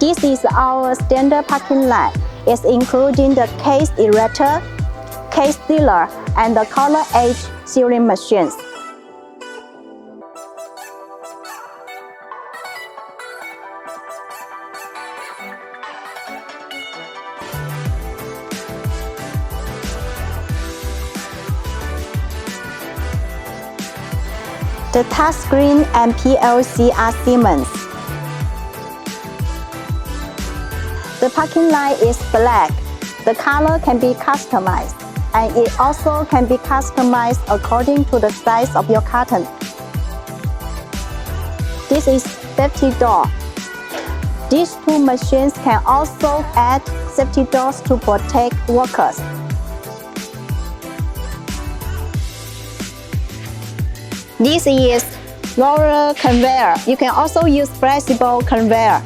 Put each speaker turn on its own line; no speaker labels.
This is our standard parking line. It's including the case erector, case sealer, and the color edge sealing machines. The touchscreen and PLC are Siemens. The parking light is black. The color can be customized, and it also can be customized according to the size of your carton. This is safety door. These two machines can also add safety doors to protect workers. This is roller conveyor. You can also use flexible conveyor.